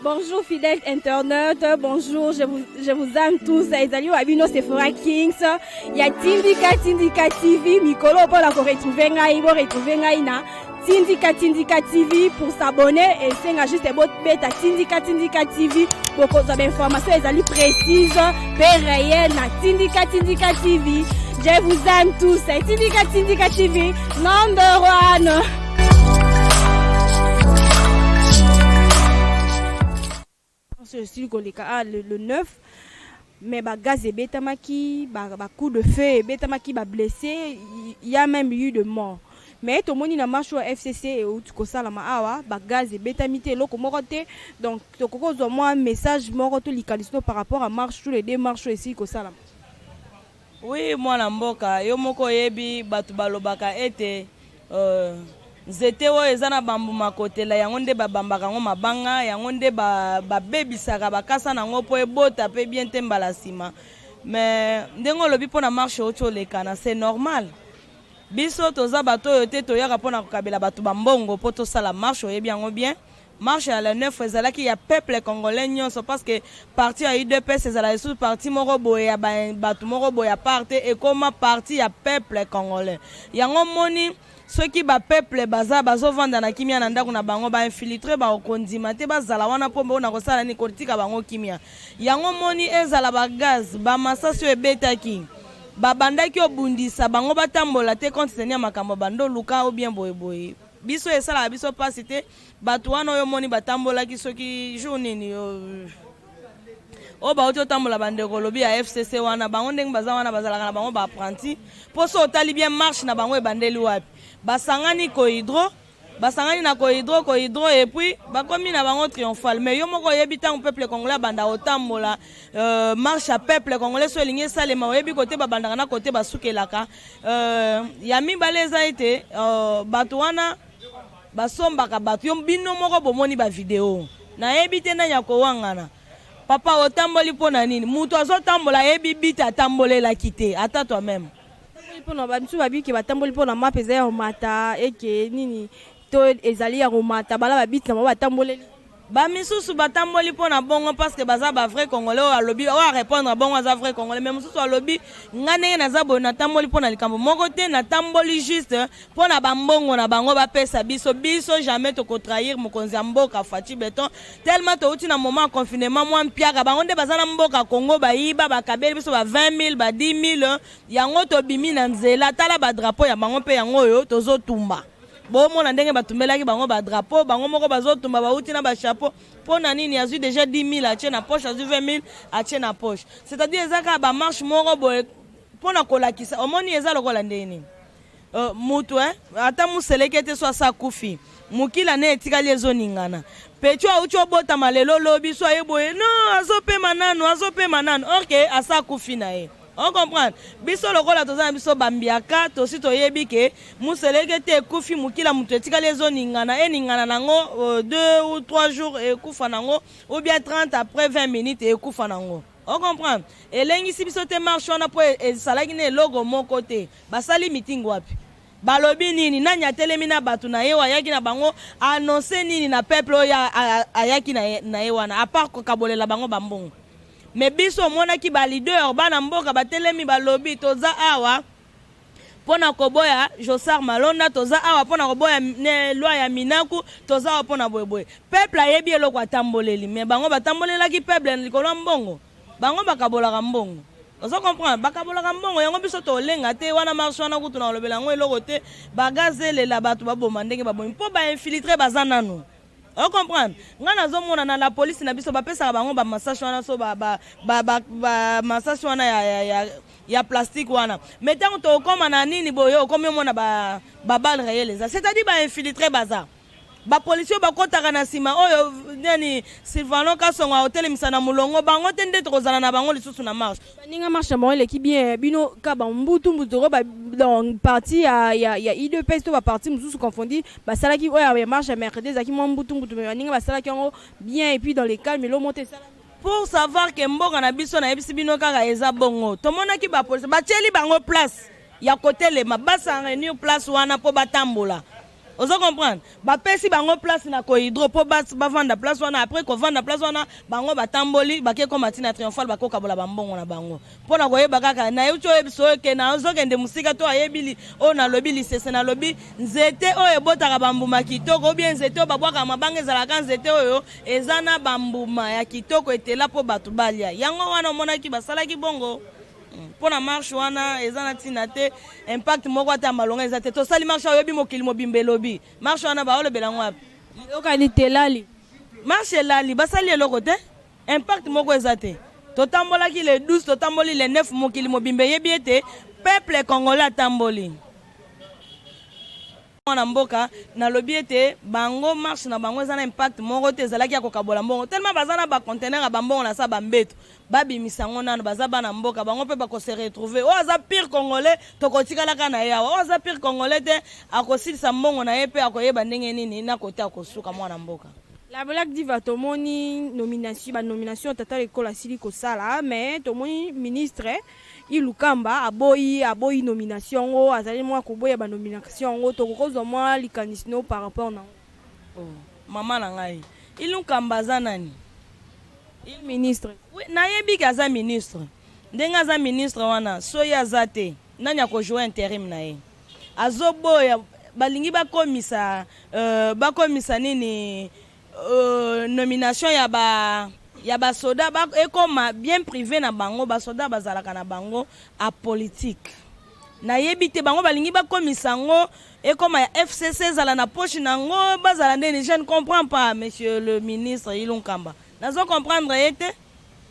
Bonjour fidèles internautes, bonjour, je vous aime tous. Ezali Wabino Sephora Kings. Il y a Tindika TV, Mikolo pour la retrouver ngai na Tindika TV pour s'abonner et c'est juste bot beta Tindika TV pour qu'on ait des informations ezali précises, réelles na Tindika TV. Je vous aime tous. Tindika TV, number one. Le 9 mais gaz et bétamaki coup de feu bétamaki blessé, il y a même eu de mort mais tout le monde na marche au FCC et au Tukosalama awa gaz et bétamité loko moroté donc to kozo moi message moroto likalisno par rapport à marche tous les deux marches ici Kosalama. Oui moi na mboka yo moko yebi batu balobaka ete Zete o ezana bambu makotela yango nde babambaka ngo mabanga yango nde babebisaka bakasa nango po ebota pe bien te mbala sima mais ndengo lobi pona marche ocho lekana c'est normal biso toza bato oyo te toyaka pona kokabela batu bambongo po tosala marche oyebi yango bien marche à la 9 ezalaki ya peuple congolais nyonso parce que parti ya UDPS ezala sous parti moko boye ya batu moko boye ya parte ekoma parti ya peuple congolais yango moni ceux qui ba peuple baza bazo vanda na kimia na ndako na bango ba infiltrer ba okondima te bazala wana pombe na kosala ni kotika bango kimia yango moni ezala ba gaz ba masasio ebetaki ba bandaki obundisa bango batambola te contenir makambo bando luka ou bien boye biso esala biso passe te batu wana oyo moni batambola ki soki journée ni o ba oto tambola bandeko lobi ya FCC wana bango ndenge baza wana bazala na bango ba apprenti poso otali bien marche na bango ebandeli wapi basangani kohydro basangani na kohydro et puis bakomi na bango triomphal mais yo moko yebi tango peuple congolais banda otambola marche à peuple congolais so elingi salema oyebi kote babandaka na kote basukelaka ya mibale eza ete bato wana basombaka bato yo bino moko bomoni ba video na yebi te na yakowangana papa otamboli pona nini mutu azotambola yebi bita atambolelaki te ata toi même pona bamisu babiki batamboli pona mapa eza ya romata eke nini to ezali ya romata bala babiti na mo batamboleli bamisusu batamboli pona bongo parce que baza ba vrai congolais o alobi o a répondre bongo aza vrai congolais mais mususu alobi nga ndenge naza boye natamboli pona likambo moko te natamboli juste pona bambongo na bango bapesa biso jamais tokotrahir mokonzi ya mboka Faci Beton tellement touti na moment confinement mwa mpiaka bango nde baza na mboka Congo bayiba bakabeli biso ba 20 000 ba 10 000 yango tobimi na nzela tala ba drapeau ya bango pe yango oyo tozotumba bon mon ndenge batumelaki bango ba drapeau bango moko bazotumba bauti na ba chapeau pona nini azui déjà 10 000 atie na poche azui 20 000 atie na poche c'est-à-dire ezaka ba marche moko boye pona kolakisa omoni eza lokola ndeni mutu ata museleke te so asa kufi mukila ne etikali ezoningana pecho aucho bota malelo lobi so yeboye non azopema nanu ok asa kufi na ye. On comprend. Biso lokola toza biso bambiaka tosi toyebi ke museleke te kufi mukila mutu etika lezo ningana nango 2 ou 3 jours ekufa nango ou bien 30 après 20 minutes ekufa nango. On comprend. Elengi si biso te marche wana po esalaki ne logo moko te basali meeting wapi balobi nini nani atelemi na batu na ye ayaki na bango annoncer nini na peuple oya ayaki na ye wana à part kokabolela bango bambongo mais biso mona ki ba leader bana mboka batelemi balobi toza awa pona koboya Josar Malonda toza awa pona koboya ne loi ya Minaku toza awa pona boyeboye peuple ayebi eloko atamboleli mais bango batambolelaki peuple likolo mbongo bango bakabolaka mbongo ozo comprendre bakabolaka mbongo yango biso tolenga te wana marche wana kutu na lobela ngo eloko te bagazelela batu baboma ndenge babomi po ba infiltrer bazananu. On comprend. Ngana zomona na la police na biso bapesa bango ba massage wana so ba massage wana ya plastique wana. Mais tant to koma na nini boyo comme mona ba balle réelle c'est-à-dire ba infiltrer baza. Ba police ba kotaka na sima oyo nani Sylvano Kasonga hotel misana mulongo bango tende tokozana na bango lisusu na marche. Ninga marche bango l'équipe bien bino ka ba mbutu ba dans partie ya IDPS to ba partie mususu confondi ba salaki oyo marche mercredi zaki mo mbutu ninga ba salaki ngo bien et puis dans les calmes lo monter ça pour savoir que mboka na biso na yebisi bino kaka eza bongo tomonaki ba police ba tieli bango place ya côté le mabasa réunir place wana po batambola Ozo comprendre bapesi bango place na ko hydro po bavanda place wana après ko vanda place wana bango batamboli bake ko matina triomphal bako kabola bambongo na bango pona koyeba kaka na yucho ebiso ke na ozokende musika to ayebili o na lobi lisese na lobi nzete o ebotaka bambuma kitoko bien nzete o babwaka mabanga ezalaka nzete oyo ezana bambuma ya kitoko etela po batu balia yango wana omonaki basalaki bongo pour la marche wana ezana tina te impact moko ata malonga ezate to sali marche oyobi mokili mobimbe lobi marche wana ba olobela ngwapi okani telali marche lali basali eloko te impact moko ezate to tambolaki le 12 to tamboli le 9 mokili mobimbe yebi ete peuple congolais tamboli na mboka na lobi ete bango marche na bango ezana impact moko te ezalaki ya kokabola mbongo tellement bazana ba conteneur ya bambongo na sa bambeto babimisango nano baza bana mboka bango mpe bakose retrouver o aza pire congolais tokotikalaka na ye awa o aza pire congolais te akosilisa mbongo na ye mpe akoyeba ndenge nini na kote akosuka mwana mboka. La Black Diva tomoni nomination tata l'école asili kosala mais tomoni ministre Ilukamba aboyi nomination o azali mwa koboya ba nomination o tokokozwa mwa likanisino par rapport na mama na ngai Ilukamba za nani il ministre oui na yebi kaza ministre ndenga za ministre wana soya zate nani akojouer intérim na ye azoboya balingi bakomisa nini nomination ya ba soda ba ekoma bien privé na bango ba soda bazalaka na bango a politique na yebite bango balingi bakomisa ngo ekoma ya FCC zala na poche na ngo bazala ndeni je ne comprends pas monsieur le ministre Ilunkamba nazo comprendre ete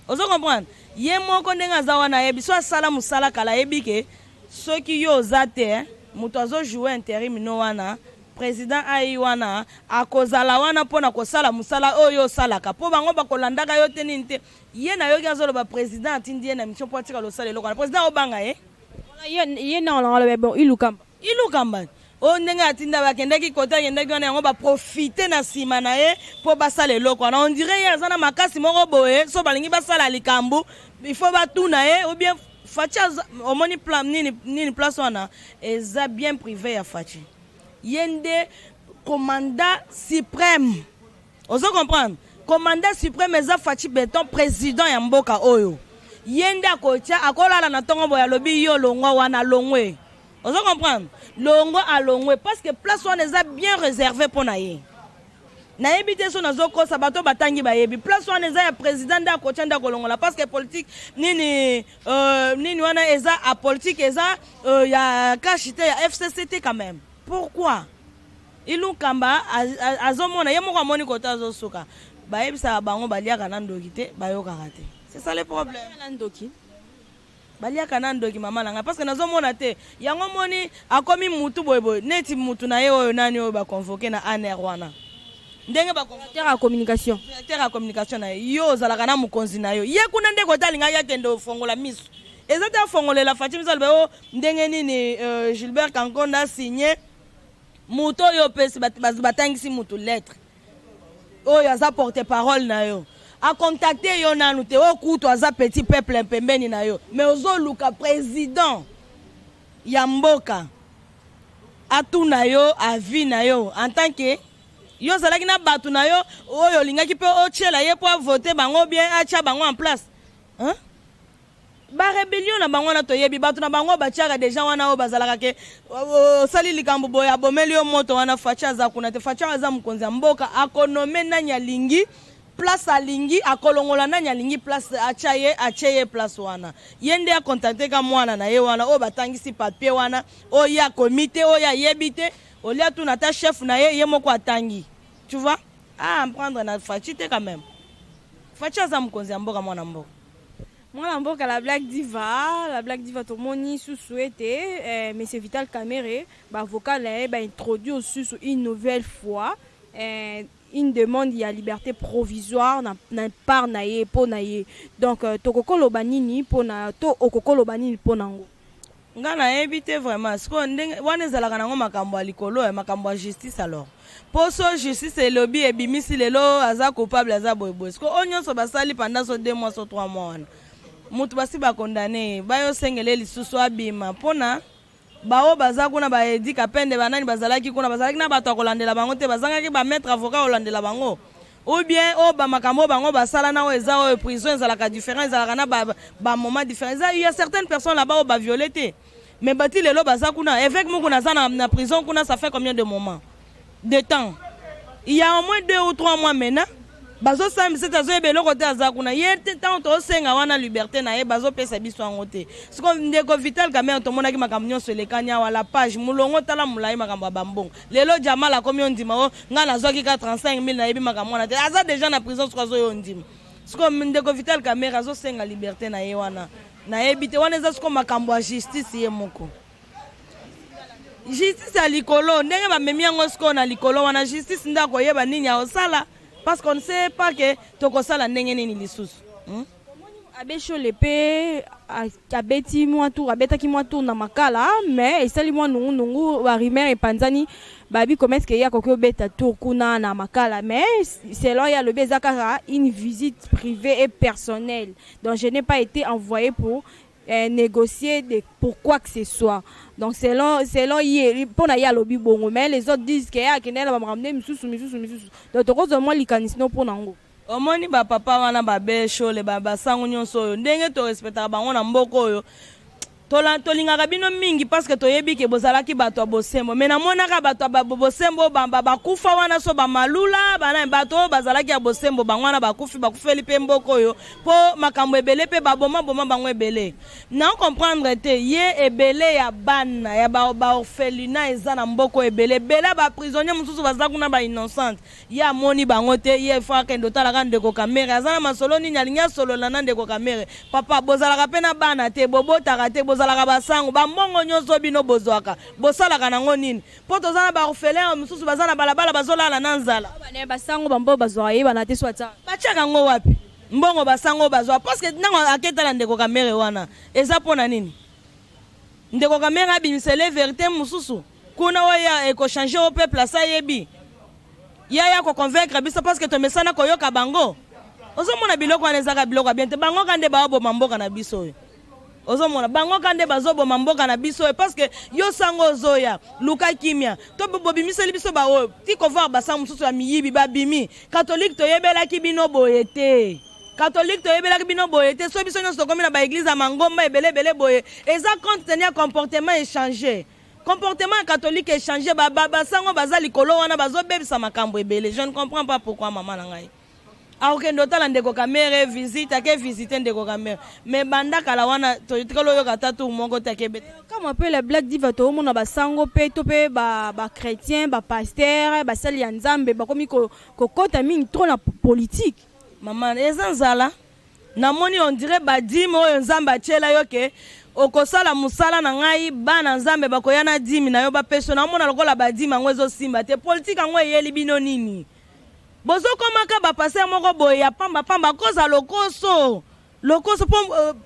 ozo comprendre ye moko ndenga za wana yebi so sala musala kala yebike soki yo zate muto azo jouer intérim no wana président ai wana akozala wana pona kosala musala oyo salaka po bango bakolandaka yo te nini te ye na yoki azoloba président atindi ye na mission po atika losala eloko na président obanga ye ye na olongala bon Ilukamba o ndenge atinda bakendaki kota yendaki wana yango baprofite na nsima na ye po basala eloko wana on dirait ye aza na makasi moko boye so balingi basala likambo il faut batuna ye ou bien Fachi omoni plan nini place wana eza bien privé ya Fachi yende commandant suprême ozo comprendre commandant suprême eza Fachi Beton président ya mboka oyo yende akotia akolala na tongo boya lobi yo longwa wana longwe ozo comprendre longo a longwe parce que place wana eza bien réservé pour na ye na yebite so nazo kosa bato batangi bayebi place wana eza ya président nda akotia nda kolongola parce que politique nini wana eza a politique eza ya kashite ya FCCT quand même. Pourquoi Ilukamba azomona ye moko amoni kota azosuka bayebisa bango baliaka na ndoki te bayokaka te c'est ça le problème na ndoki baliaka na ndoki mama nanga parce que nazomona te yango moni akomi mutu boyeboy neti mutu na ye oyo nani oyo baconvoqué na ANR wana ndenge directeur ya communication na yo ozalaka na mokonzi na yo ye kuna nde kota alinga yakende ofongola miso eza te afongolela Fatima Zalbe o ndenge nini Gilbert Kankonda signé muto yo pesi batangisi mutu lettre oyo aza porte parole na yo a contacter yo nanu te o kutu aza petit peuple pembeni na yo mais ozoluka président ya mboka atuna yo avi na yo en tant que yo zalaki na batu na yo oyo lingaki pe otiela ye po voter bango bien atia bango en place hein ba rébellion na bango na toyebi batu na bango batiaka déjà wana o bazalaka ke sali likambo boya bomeli yo moto wana Facha za kuna te Facha aza mukonzi ya mboka akonome na nyalingi place alingi akolongola na nyalingi place achaye place wana yende a contacter ka mwana na ye wana o batangisi papier wana o ya comité o ya yebite o lia tu na ta chef na ye moko atangi tu vois prendre na Fachi te quand même Facha za mukonzi ya mboka mwana mboka. Moi, la Black Diva, tout le monde souhaité, mais c'est Vital Kamere, avocat, introduit aussi une nouvelle fois une demande de liberté provisoire na part naie pour naie. Donc, tokoko lobanini pour na to okoko lobanini pour nango. Ngana éviter vraiment, ce qu'on dit, wane zalaka nango makambo likolo et makambo justice alors. Pour ça, justice et lobby et bimisi lelo aza coupable aza boyboy. Ce qu'on onyo so basali pendant so 2 mois so 3 mois. Mutu basi ba condamné bayo sengele lisusu abima pona bao baza kuna ba Edi Kapende banani bazalaki kuna bazalaki na bato kolandela bango te bazangaki ba maître avocat kolandela bango ou bien o ba makambo bango basala na o eza o prison ezalaka différent ezalaka na ba moment différent. Il y a certaines personnes là-bas ba violeté mais bati lelo baza kuna évêque moko na za na prison kuna ça fait combien de moments de temps? Il y a au moins 2 ou 3 mois maintenant. Bazo sam c'est azo ebelo côté azakuna yete tant to senga wana liberté na ye bazo pesa biso ngote siko ndeko Vital Kamerhe to monaki makambo nyonso lekanya wala page mulongo tala mulai makambo bambongo lelo jamala komi ondima o nga nazoki ka 35 000 na yebi makambo na te aza déjà na prison siko azo ondima siko ndeko Vital Kamerhe azo senga liberté na ye wana na yebi te wana eza siko makambo ya justice ye moko justice ya likolo ndenge bamemi yango siko na likolo wana justice ndako yeba nini ya osala parce qu'on ne sait pas que tokosala ndenge nini lisusu abesho lepe abeti mwa tour abetaki mwa tour na makala mais esali mwa nungu wa rimer epanzani babi commettre que ya kokyo beta tour kuna na makala mais selon ya lobi ezaka une visite privée et personnelle donc je n'ai pas été envoyé pour négocier pour quoi que ce soit. Donc selon pour na ya lobby bongo mais les autres disent que ya kenela ba ramener misusu. Donc tokozo moi likanisino pour nango. Omoni ba papa wana ba besho le ba sangu nyonso yo ndenge to respecta bango na mboko oyo. Tolingaka bino mingi parce que toyebi ke bozalaki bato ya bosembo mais namonaka bato ya bosembo bakufa wana so bamalula bana bato bazalaki ya bosembo bango wana bakufeli pe mboko oyo po makambo ebele pe baboma bango ebele na comprendre te ye ebele ya bana ya ba orphelinat eza na mboko ebele ba prisonnier mususu bazala kuna ba innocent ya moni bango te ye fa kendo talaka ndeko Kamerhe azana masolo nini alinga solo na ndeko Kamerhe papa bozalaka pe na bana te bobotaka te bozalaka basango bambongo nyonso bino bozwaka bosalaka nango nini po tozana ba orphelin mususu bazana balabala bazolala na nzala bana basango bambo bazwa ye bana te swata bachaka ngo wapi mbongo basango bazwa parce que nango aketala ndeko Kamerhe wana eza pona nini ndeko Kamerhe abimisele vérité mususu kuna waya eko changer au peuple asa yebi ya ko convaincre biso parce que to mesana ko yoka bango ozomona biloko wana ezaka biloko bien te bango kande baabo mamboka na biso ozomona bango kande bazoboma mboka na biso parce que yo sango ozoya luka kimia to bobimiseli biso ba o ti ko voir basa mususu ya miyibi babimi catholique to yebelaki bino boyete catholique to yebelaki bino boyete so biso nyonso komi na ba église ya mangomba ebele boye eza compte tenir comportement échangé comportement catholique échangé basango baza likolo wana bazobebisa makambo ebele je ne comprends pas pourquoi maman na ngai akokende otala ndeko Kamerhe visite ake visite ndeko Kamerhe mais banda kala wana totikolo yoka tatu moko te akebete comme appelle la black diva to mona basango pe to pe ba chrétien ba pasteur ba sali ya nzambe bakomi kokota mingi trop na politique maman eza nzala namoni on dirait badime oyo nzambe atiela yo ke okosala musala na ngai bana nzambe bakoya na dimi na yo bapeso namona lokola badime yango ezosimba te politique yango eyeli bino nini bozo komaka ba passer moko boye ya pamba koza lokoso po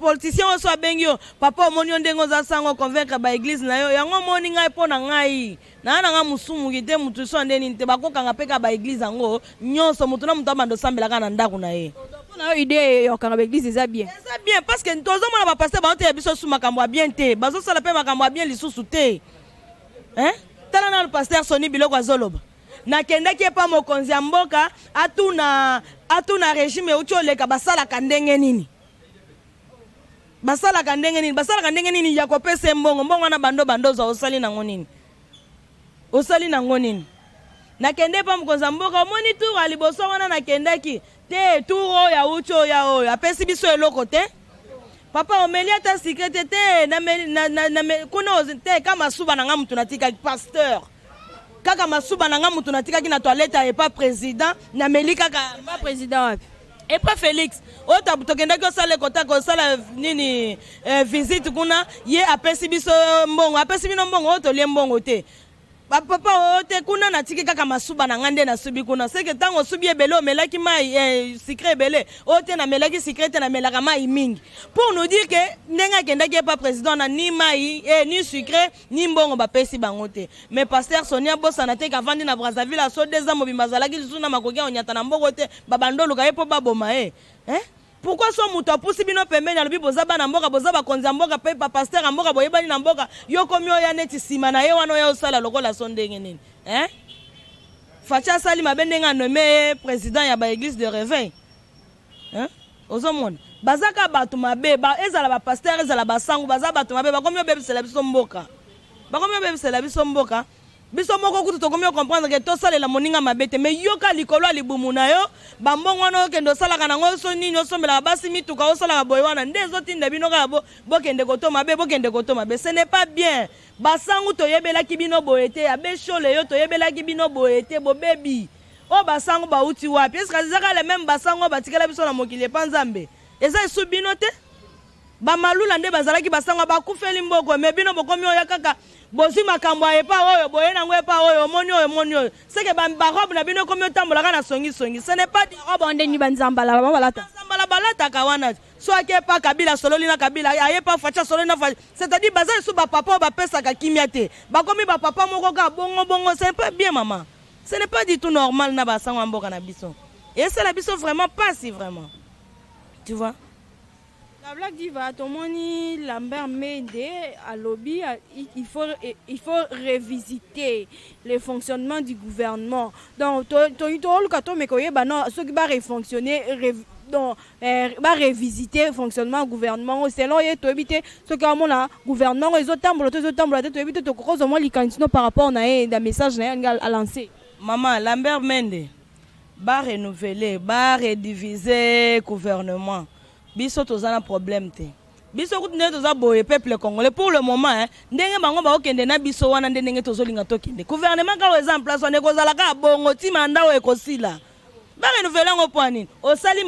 politicien oso abengi yo papa omoni ndengo za sango convaincre ba église na yo yango moni ngai po na ngai na nga musumu kite mutu so ndeni te bakokanga peka ba église yango nyonso mutu na mutu abando sambelaka na ndako na ye na yo idée yo kanga ba église eza bien parce que tozo mona ba passer ba te biso su makambo bien te bazo sala pe makambo bien lisusu te tala na le pasteur Soni biloko azoloba nakendaki epa mokonzi ya mboka atuna régime euti oleka basalaka ndenge nini basalaka ndenge nini ya kopesa mbongo wana bandoza osali nango nini nakende epa mokonzi ya mboka omoni tour aliboso wana nakendaki te tour oyo auti oyo apesi biso eloko te papa omeli ata secrete te kuna te kama suba na nga mutu natikaki pasteur kaka masuba na nga mutu natikaki na toilette et pas président na meli kaka pas président wapi et pas Félix ota tokendaki osala kota kosala nini visite kuna ye apesi biso mbongo otolie mbongo te papa ote kuna natiki kaka masuba na ngande na subi kuna seke tango subi ebele omelaki mai secret ebele ote na melaki secret na melaka mai mingi pour nous dire que ndenga kendaki pas président na ni mai ni secret ni mbongo bapesi bango te mais pasteur Sonia Bosana te kavandi na Brazzaville aso 2 ans mobimba zalaki lisusu na makoki onyata na mboko te babandoluka ye po baboma pourquoi so muto apusi bino pembeni alobi boza bana mboka boza bakonzi ya mboka pe pasteur ya mboka boyebani na mboka yo komi oya neti nsima na ye wana oya osala lokola so ndenge nini Facha asali mabe ndenge anome président ya baéglise de réveil ozomona bazaka bato mabe ezala bapasteur ezala basango baza bato mabe bakomi obebisela biso mboka biso moko kutu tokomi comprendre que tosalela moninga mabe te mais yoka likolo ya libumu na yo bambongo wana okende osalaka nango so nini osomelaka basi mituka osalaka boye wana nde ezotinda bino kaka bokende koto mabe ce n'est pas bien basangu toyebelaki bino boye te ya beshole yo toyebelaki bino boye te bobebi o basangu bauti wapi eske ezaka le même basangu batikela biso na mokili epa nzambe eza esu bino te bamalula nde bazalaki basangu bakufeli mboko me bino bokomi oya kaka bozi makambo epa oyo boye nango epa oyo omoni oyo seke barobe na bino komi otambolaka na songi ce n'est pas robe ndeni banzambala balataka wana so ake epa kabila sololi na kabila ayepa facha sololi na facha c'est-à-dire baza esu bapapa oyo bapesaka kimia te bakomi bapapa moko kaka bongo ce n'est pas bien maman ce n'est pas du tout normal na basango ya mboka na biso et c'est la biso vraiment pas si vraiment tu vois. La blague diva, Tomoni Lambert Mende à lobby, il faut revisiter le fonctionnement du gouvernement. Donc, ceux qui vont fonctionner, revisiter le fonctionnement du gouvernement. Selon éviter ce que le gouvernement, ils ont éviter par rapport à message à lancer. Maman, Lambert Mende, va renouveler, va rediviser le gouvernement. Biso tozana problème te biso kutune toza boye peuple congolais pour le moment ndenge bango ba okende na biso wana ndenge tozolinga tokende gouvernement ka en place on ekozala ka bongo ti manda o ekosila ba renouveler ngo point osali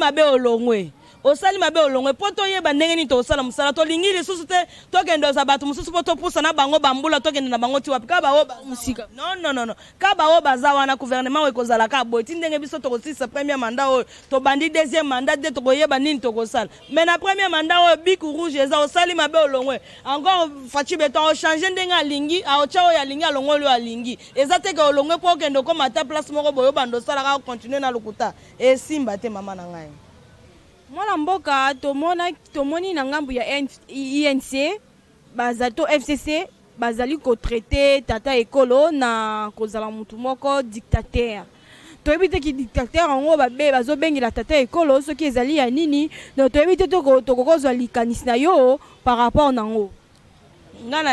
mabe olongwe po toyeba ndenge ni tosala musala tolingi lisusu te tokende oza bato mususu po topusa na bango bambula tokende na bango ti wapi ka bawo musika non ka bawo baza wana gouvernement ekozala ka boye ti ndenge biso tokosisa premier mandat oyo tobandi deuxième mandat de tokoyeba nini tokosala mais na premier mandat oyo biku rouge eza osali mabe olongwe encore fachi beton ochanger ndenge alingi aocha oyo alingi alongoli oyo alingi eza te ke olongwe po okende okoma ata place moko boye obanda osalaka continuer na lokuta esimba te mama na ngai. Mwana mboka tomoni na ngambu ya INC bazato FCC bazali ko traiter tata ekolo na kozala mutu moko dictateur. Toyebi te ki dictateur ngo bazo bengela tata ekolo soki ezali ya nini donc toyebi te tokokozwa likanisi na yo par rapport nango. Nga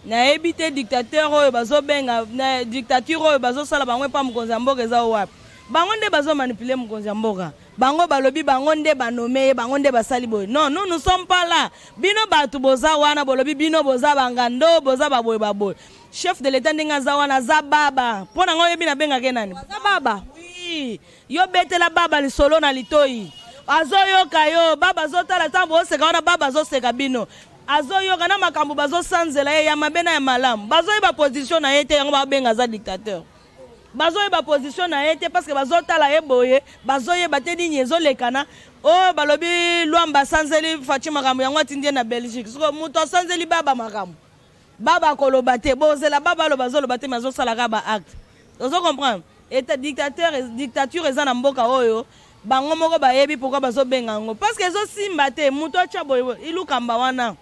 na ebite dictateur oyo bazo benga na dictature oyo bazo sala bango pa mukonzi ya mboka eza wapi. Bango nde bazo manipuler mukonzi ya mboka. Bango balobi bango nde banome bango nde basali boy. Non, nous ne sommes pas là. Bino batu boza wana bolobi bino boza bangando boza baboy. Chef de l'état ndenga za wana za baba. Pona ngo yebi na benga kenani? Za baba. Oui. Yo betela baba li solo na litoi. Azoyoka yo baba zotala tambo oseka wana baba zoseka bino. Azoyoka na makambo bazo sanzela ya mabena ya malamu. Bazo yeba position na yete yango ba benga za dictateur. Bazo yeba position na yete parce que bazo tala eboye bazo yeba te nini ezolekana o balobi lwamba sanzeli fachi makambo yango atindie na Belgique siko muto sanzeli baba makambo baba koloba te bozela baba lo bazoloba te mazo sala ka ba acte ozo comprendre eta dictature eza na mboka oyo bango moko bayebi pourquoi bazo benga ngo parce que ezo simba te muto acha boye ilukamba wana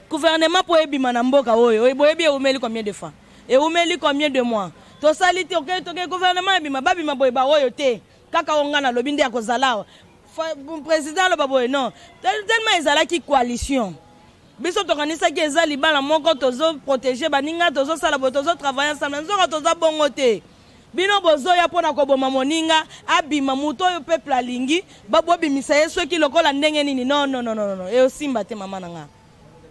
gouvernement po ebima na mboka oyo boyebi eumeli combien de fois eumeli combien de mois to salite ok gouvernement ebima babima boye ba oyo te kaka ongana lobi nde akozala président lo baboye non tellement ezalaki coalition biso tokanisa ki eza libala moko tozo protéger baninga tozo sala boye tozo travailler ensemble nzoka toza bongo te bino bozoya pona koboma moninga abima muto oyo peuple alingi babobimisa ye soki lokola ndenge nini non eosimba te mama nanga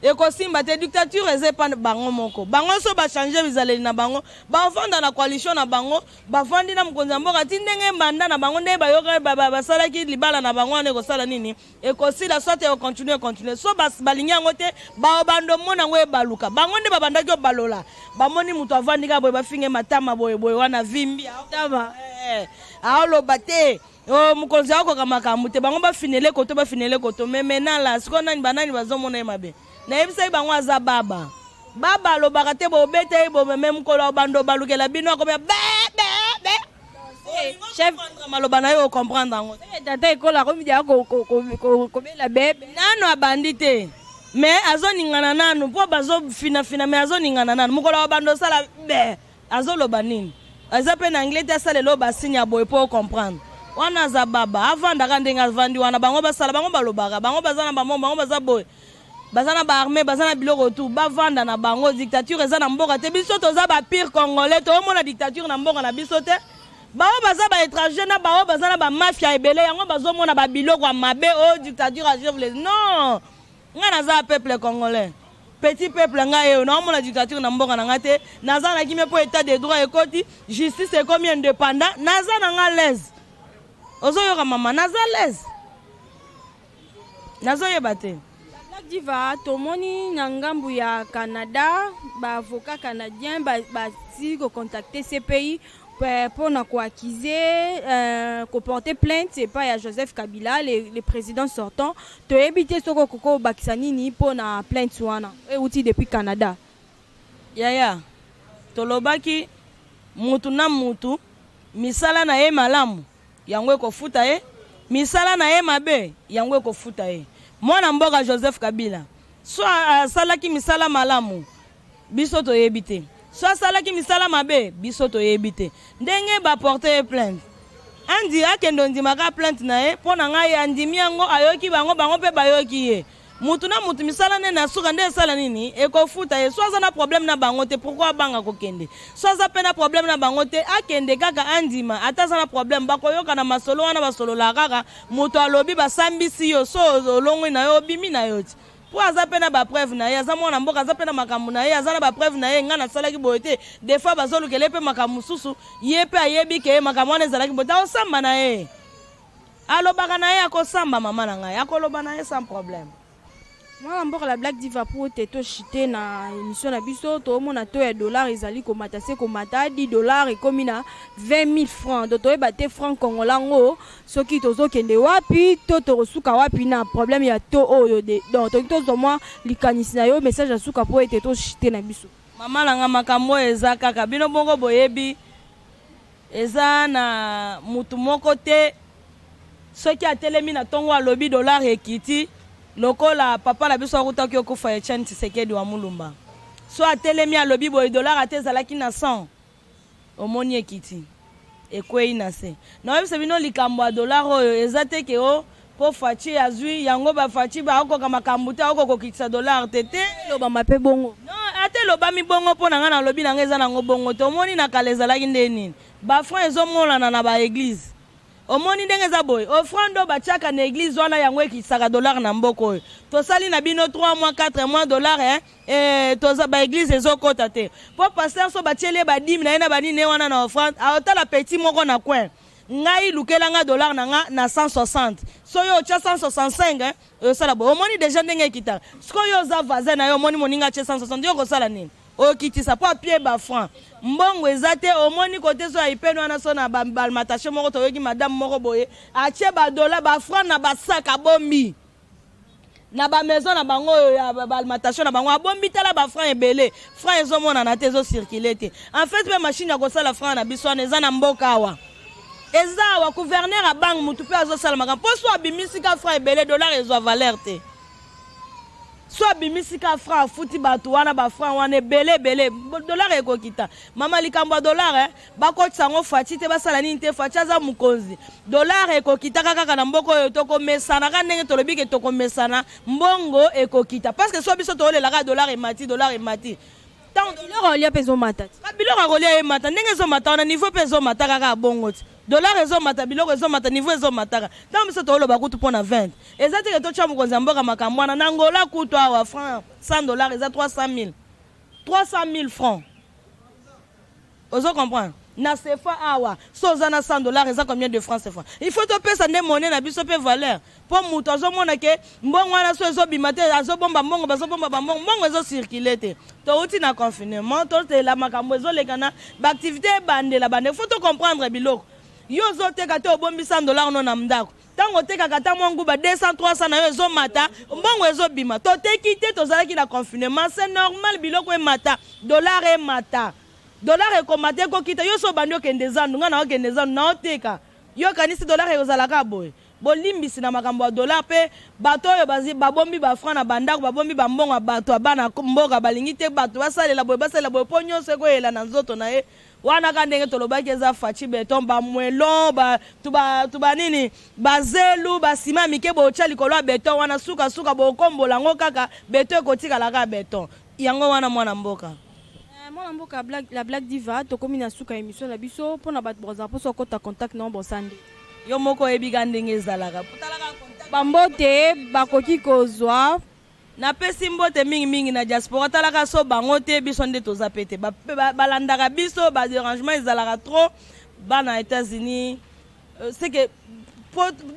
ekosimba te dictature eze pa bango moko bango so ba changer bizaleli na bango ba vanda na coalition na bango ba vandi na mkonzi ya mboka ti ndenge mbanda na bango nde bayoka basalaki libala na bango wana ekosala nini ekosila soit continuer so balingi yango te baobando mona yango ebaluka bango nde babandaki obalola bamoni mutu avandi ka boye bafinge matama boye wana vimbi aoloba te mukonzi akoka makambo te bango bafinele koto memena la siko nani banani bazomona ye mabe na yebisa bango aza baba alobaka te bobete ye bomeme mokolo bando balukela bino akobe chef maloba na yo comprendre yango tata ekola komidia kobela bebe nano abandi te mais azoningana nanu mpo bazofinafina mais azoningana nanu mokolo wa bando osala be azoloba nini aza mpe na anglais te asalelo basigne ya boye mpo comprendre wana aza baba avandaka ndenge avandi wana bango basala bango balobaka bango baza na bamo bango baza boye baza na baarmée baza na biloko tu bavanda na bango dictature eza na mboka te biso toza bapire congolais toomona dictature na mboka na biso te bao baza baétranger na bao baza na bamafia ebele yango bazomona babiloko ya mabe o dictature ajevle non nga naza peuple congolais petit peuple nga eo naomona dictature na mboka na nga te naza na kimia mpo état de droit ekoti justice ekomi indépendant naza na nga lese ozoyoka mama naza lese nazoyeba te Black Diva tomoni na ngambu ya Canada baavocat canadien basi kocontacter ces pays pour accuser, porter plainte, c'est pas à Joseph Kabila, le président sortant, de éviter ce que Baksanini pour na plainte souana et outil depuis Canada. Yaya, tolobaki mutu na mutu, misala na ye malamu, yangwe ko futa ye, misala na ye mabe, yangwe ko futa ye. Mwana mboka Joseph Kabila, soit salaki misala malamu, biso to yebite. Soit salaki misala mabe biso to yebite ndenge ba porter plainte andi akendo ndimaka plainte na ye pona ngai andimi yango ayoki bango pe bayoki ye mutu na mutu misala ne na suka nde sala nini ekofuta ye soit za na problème na bango te pourquoi banga kokende soit za pe na problème na bango te akende kaka andima ataza na problème bakoyoka na masolo wana basolo la kaka mutu alobi basambisi yo so olongwe na yo bimi na yo po aza pe na ba preuve na ye aza mwana mboka aza pe na makambo na ye aza na ba preuve na ye nga na salaki boye te des fois bazolukele pe makambo susu ye pe ayebi ke makambo wana ezalaki boye ta osamba na ye alobaka na ye akosamba mama na ngai akoloba na ye sans problème. Moi mboka la Black Diva pour te to chité na émission na biso to mona to ya dollar ezali ko mata se ko mata $10 ekomi na 20 000 francs do to ebate franc congolais ngo soki tozo kende wapi to to suka wapi na problème ya to oyo de donc to zo moi likanisi na yo message asuka po ete to chité na biso mama langa makambo eza kaka bino bongo boyebi eza na mutu moko te soki atelemi na tongo alobi dollar ekiti lokola papa la biso akuta ki okufa Etienne Tshisekedi wa Mulumba so atelemi alobi boye dollar atezalaki na 100 omoni ekiti ekwei na se na yebisa bino likambo ya dollar oyo eza te ke o po fachi azwi yango ba fachi ba okoka makambo te okokokitisa dollar tete loba mape bongo non ate loba mi bongo po na nga na lobi na nga eza nango bongo te omoni na kala ezalaki nde nini bafran ezomonana na ba église omoni ndenge za boy offrande batiaka na église wana yango ekisaka dollar na mboko oyo tosali na bino 3 mois 4 mois dollar toza ba église ezokota te po pasteur so batiele badimi na ye na banini wana na offrande aotala petit moko na coin ngai lukelanga dollar na nga na 160 so yo tia 165 osala boy omoni déjà ndenge ekitaka siko yo za voisin na yo omoni moninga tia 160 yo kosala nini okitisa po apie ba franc mbongo eza te omoni kote so aipeni wana so na balmatation moko toyoki madame moko boye atie badola bafranc na basaka abombi na bamaison na bango oyo ya balmatation na bango abombi tala bafranc ebele franc ezomonana te ezocircule te en fait mpe machine ya kosala franc na biso wana eza na mboka awa eza awa gouverneur abange mutu mpe azosala makambo mpo so abimisika franc ebele dollar ezwa valeur te so abimisika franc afuti bato wana bafranc wana ebele dollar ekokita mama likambo ya dollar bakotisa yango faci te basala nini te faci aza mokonzi dollar ekokita kaka na mboka oyo tokomesana ka ndenge tolobi ke tokomesana mbongo ekokita parce que so biso toolelaka dollar emati biloko olia mpe ezomata biloko akolia emata ndenge ezomata wana niveau mpe ezomata kaka bongo ti dollar ezomata biloko ezomata niveau ezomataka ntango biso tooloba kutu mpo na 20 eza teke totya mokonzi ya mboka makambo wana na ngola kutu awa franc $100 eza 300 000 francs ozo comprendre na CFA awa so oza na $100 eza combien de francs CFA il faut topesa nde monnaie na biso mpe valeur mpo mutu azomona ke mbongo wana so ezobima te azobomba mbongo bazobomba bambongo mbongo ezocircule te touti na confinement totela makambo ezolekana baactivité ebandela bande faut tocomprendre biloko yo ozoteka te obombi $100 no na ndako ntango otekaka ta mwa nguba 200 300 na yo ezomata mbongo ezobima toteki te tozalaki na confinement c'est normal biloko emata dollar emata dollar ekomata ekokita yo so bandi okende zandu nga na okende zandu na oteka yo kanisi dollar ekozalaka boye bolimbisi na makambo ya dollar pe bato oyo babombi bafranc na bandako babombi bambongo ya bato ya bana mboka balingi te bato basalela boye po nyonso ekoyela na nzoto na ye wana ka ndenge tolobaki eza faci beton bamwelon tuba nini bazelu basima mike botia likolo ya beton wana sukasuka bokombola yango kaka beton ekotikala kaka beton yango wana mwana mboka mwana mboka la blague diva tokomi na suka émission na biso mpona bato boza mposo okota contact na bosande yo moko oyebika ndenge ezalaka bambote bakoki kozwa napesi mbote mingi na diaspora talaka so bango te biso nde toza pete balandaka biso badérangement ezalaka trop bana États-Unis c'est que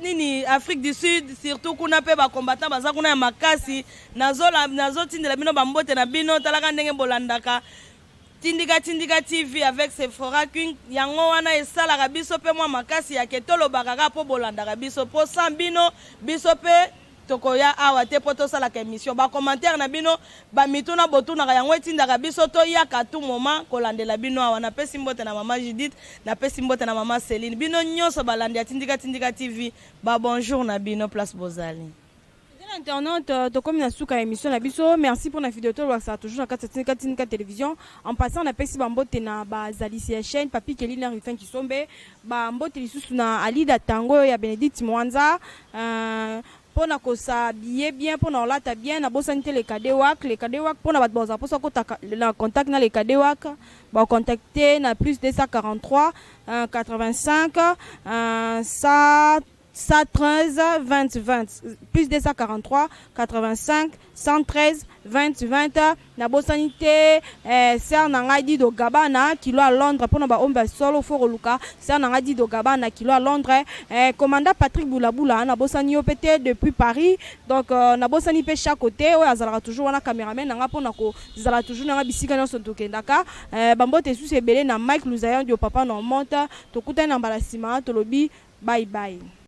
nini Afrique du Sud surtout kuna pe bakombatant baza kuna ya makasi nazotindela bino bambote na bino talaka ndenge bolandaka Tindika TV avec Sephora King yango wana esalaka biso pe mwa makasi ya ketolobaka kaka po bolandaka biso po sans bino biso pe tokoya awa te po tosalaka émission bacommentaire na bino bamituna botunaka yango etindaka biso toyaka tout moment kolandela bino awa napesi mbote na mama Judith napesi mbote na mama Céline bino nyonso balandi ya Tindika TV bonjour na bino place bozali internaute tokomi na suka émission na biso merci pour la fidélité ça toujours na Tindika télévision en passant na pesi bambote na bazalisi ya chaîne papi Kelly na Rufin Kisombe bambote lisusu na Alida Tango ya Benedict Mwanza pona kosa bien pona olata bien na bosani le kadewak pona bat boza posa ko na contact na le kadewak ba contacter na plus 243 85 113 20 plus 243 85 113 20 na bosanité ser nanga di do Gabana kilo à Londres pour ba omba solo fo luka ser nanga di do Gabana kilo à Londres commandant Patrick Boulabula na bosani opété depuis Paris donc na bosani pe chaque côté o azala toujours wana cameraman nanga pona ko zala toujours nanga bisika nyonso tokendaka bambote sous ebele na Mike Luzayan dio papa no monta tokuta na mbalasima tolobi bye bye.